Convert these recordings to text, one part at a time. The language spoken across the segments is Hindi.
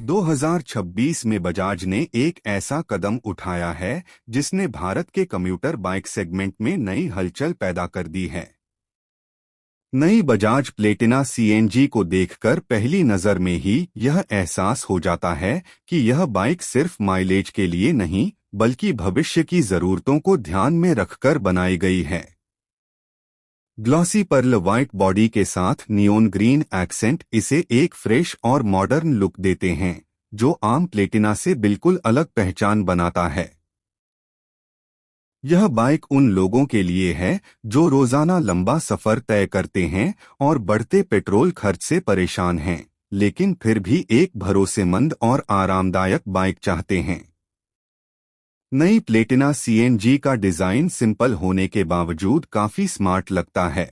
2026 में बजाज ने एक ऐसा कदम उठाया है जिसने भारत के कम्यूटर बाइक सेगमेंट में नई हलचल पैदा कर दी है। नई बजाज प्लेटिना सीएनजी को देखकर पहली नजर में ही यह एहसास हो जाता है कि यह बाइक सिर्फ माइलेज के लिए नहीं बल्कि भविष्य की जरूरतों को ध्यान में रखकर बनाई गई है। ग्लॉसी पर्ल व्हाइट बॉडी के साथ नियोन ग्रीन एक्सेंट इसे एक फ्रेश और मॉडर्न लुक देते हैं, जो आम प्लेटिना से बिल्कुल अलग पहचान बनाता है। यह बाइक उन लोगों के लिए है जो रोजाना लंबा सफर तय करते हैं और बढ़ते पेट्रोल खर्च से परेशान हैं, लेकिन फिर भी एक भरोसेमंद और आरामदायक बाइक चाहते हैं। नई प्लेटिना सीएनजी का डिजाइन सिंपल होने के बावजूद काफी स्मार्ट लगता है।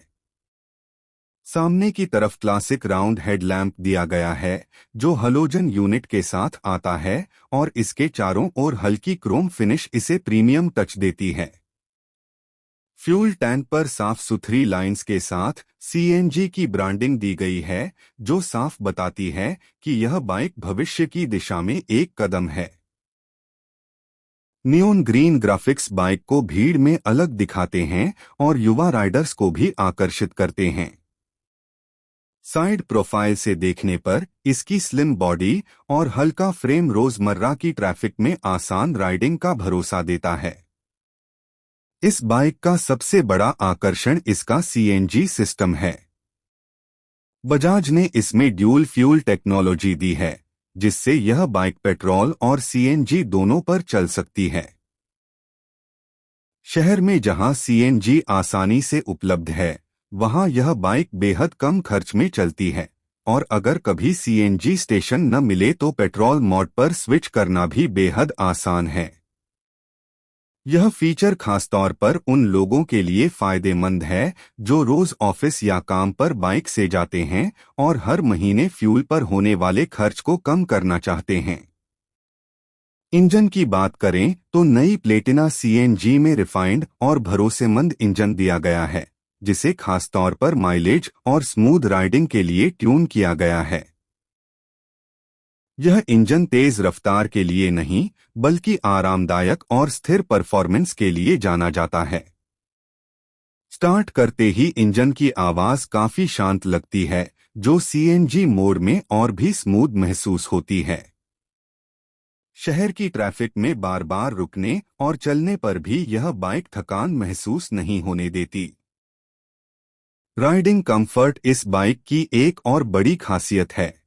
सामने की तरफ क्लासिक राउंड हेडलैम्प दिया गया है जो हलोजन यूनिट के साथ आता है और इसके चारों ओर हल्की क्रोम फिनिश इसे प्रीमियम टच देती है। फ्यूल टैंक पर साफ सुथरी लाइंस के साथ सीएनजी की ब्रांडिंग दी गई है, जो साफ बताती है कि यह बाइक भविष्य की दिशा में एक कदम है। नियोन ग्रीन ग्राफिक्स बाइक को भीड़ में अलग दिखाते हैं और युवा राइडर्स को भी आकर्षित करते हैं। साइड प्रोफाइल से देखने पर इसकी स्लिम बॉडी और हल्का फ्रेम रोजमर्रा की ट्रैफिक में आसान राइडिंग का भरोसा देता है। इस बाइक का सबसे बड़ा आकर्षण इसका सीएनजी सिस्टम है। बजाज ने इसमें ड्यूल फ्यूल टेक्नोलॉजी दी है, जिससे यह बाइक पेट्रोल और सीएनजी दोनों पर चल सकती है। शहर में जहां सीएनजी आसानी से उपलब्ध है, वहां यह बाइक बेहद कम खर्च में चलती है, और अगर कभी सीएनजी स्टेशन न मिले तो पेट्रोल मोड पर स्विच करना भी बेहद आसान है। यह फीचर खासतौर पर उन लोगों के लिए फायदेमंद है जो रोज ऑफिस या काम पर बाइक से जाते हैं और हर महीने फ्यूल पर होने वाले खर्च को कम करना चाहते हैं। इंजन की बात करें तो नई प्लेटिना सीएनजी में रिफाइंड और भरोसेमंद इंजन दिया गया है, जिसे खासतौर पर माइलेज और स्मूथ राइडिंग के लिए ट्यून किया गया है। यह इंजन तेज रफ्तार के लिए नहीं बल्कि आरामदायक और स्थिर परफॉर्मेंस के लिए जाना जाता है। स्टार्ट करते ही इंजन की आवाज काफी शांत लगती है, जो सीएनजी मोड में और भी स्मूथ महसूस होती है। शहर की ट्रैफिक में बार बार रुकने और चलने पर भी यह बाइक थकान महसूस नहीं होने देती। राइडिंग कंफर्ट इस बाइक की एक और बड़ी खासियत है।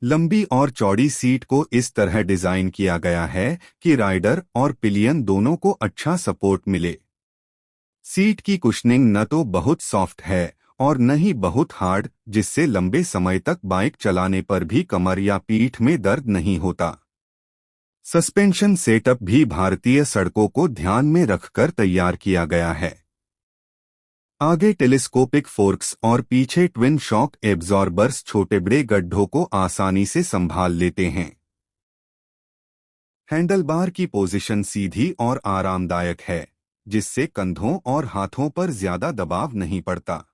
लंबी और चौड़ी सीट को इस तरह डिजाइन किया गया है कि राइडर और पिलियन दोनों को अच्छा सपोर्ट मिले। सीट की कुशनिंग न तो बहुत सॉफ्ट है और न ही बहुत हार्ड, जिससे लंबे समय तक बाइक चलाने पर भी कमर या पीठ में दर्द नहीं होता। सस्पेंशन सेटअप भी भारतीय सड़कों को ध्यान में रखकर तैयार किया गया है। आगे टेलीस्कोपिक फोर्क्स और पीछे ट्विन शॉक एब्जॉर्बर्स छोटे बड़े गड्ढों को आसानी से संभाल लेते हैं। हैंडलबार की पोजीशन सीधी और आरामदायक है, जिससे कंधों और हाथों पर ज्यादा दबाव नहीं पड़ता।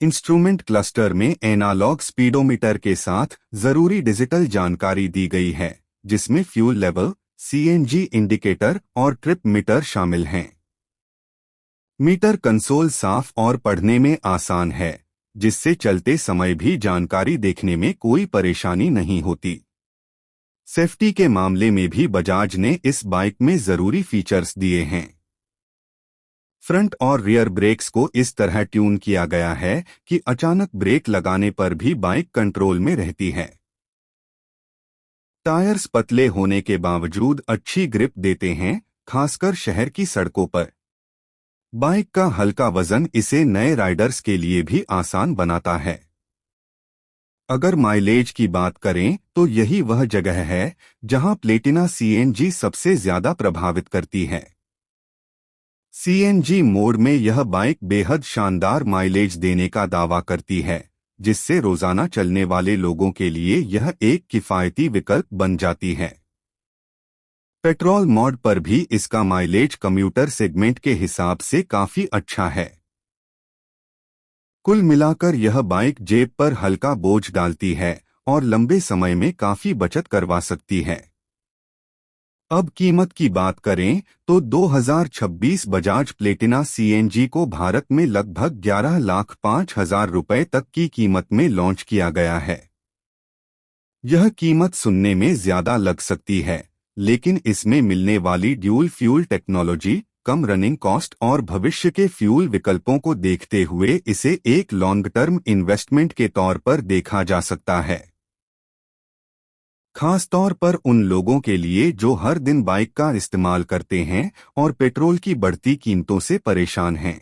इंस्ट्रूमेंट क्लस्टर में एनालॉग स्पीडोमीटर के साथ जरूरी डिजिटल जानकारी दी गई है, जिसमें फ्यूल लेवल, सीएनजी इंडिकेटर और ट्रिप मीटर शामिल हैं। मीटर कंसोल साफ और पढ़ने में आसान है, जिससे चलते समय भी जानकारी देखने में कोई परेशानी नहीं होती। सेफ्टी के मामले में भी बजाज ने इस बाइक में जरूरी फीचर्स दिए हैं। फ्रंट और रियर ब्रेक्स को इस तरह ट्यून किया गया है कि अचानक ब्रेक लगाने पर भी बाइक कंट्रोल में रहती है। टायर्स पतले होने के बावजूद अच्छी ग्रिप देते हैं, खासकर शहर की सड़कों पर। बाइक का हल्का वजन इसे नए राइडर्स के लिए भी आसान बनाता है। अगर माइलेज की बात करें तो यही वह जगह है जहां प्लेटिना सीएनजी सबसे ज्यादा प्रभावित करती है। सीएनजी मोड में यह बाइक बेहद शानदार माइलेज देने का दावा करती है, जिससे रोजाना चलने वाले लोगों के लिए यह एक किफायती विकल्प बन जाती है। पेट्रोल मोड पर भी इसका माइलेज कम्यूटर सेगमेंट के हिसाब से काफी अच्छा है। कुल मिलाकर यह बाइक जेब पर हल्का बोझ डालती है और लंबे समय में काफी बचत करवा सकती है। अब कीमत की बात करें तो 2026 बजाज प्लेटिना सीएनजी को भारत में लगभग 11,05,000 रुपए तक की कीमत में लॉन्च किया गया है। यह कीमत सुनने में ज्यादा लग सकती है, लेकिन इसमें मिलने वाली dual fuel technology, come running cost और भविष्य के फ्यूल विकल्पों को देखते हुए इसे एक लॉन्ग टर्म इन्वेस्टमेंट के तौर पर देखा जा सकता है। खास तौर पर उन लोगों के लिए जो हर दिन बाइक का इस्तेमाल करते हैं और पेट्रोल की बढ़ती कीमतों से परेशान हैं।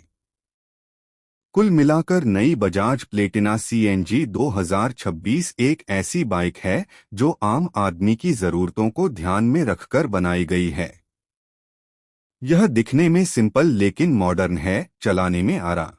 कुल मिलाकर नई बजाज प्लेटिना सीएनजी 2026 एक ऐसी बाइक है जो आम आदमी की जरूरतों को ध्यान में रखकर बनाई गई है। यह दिखने में सिंपल लेकिन मॉडर्न है, चलाने में आराम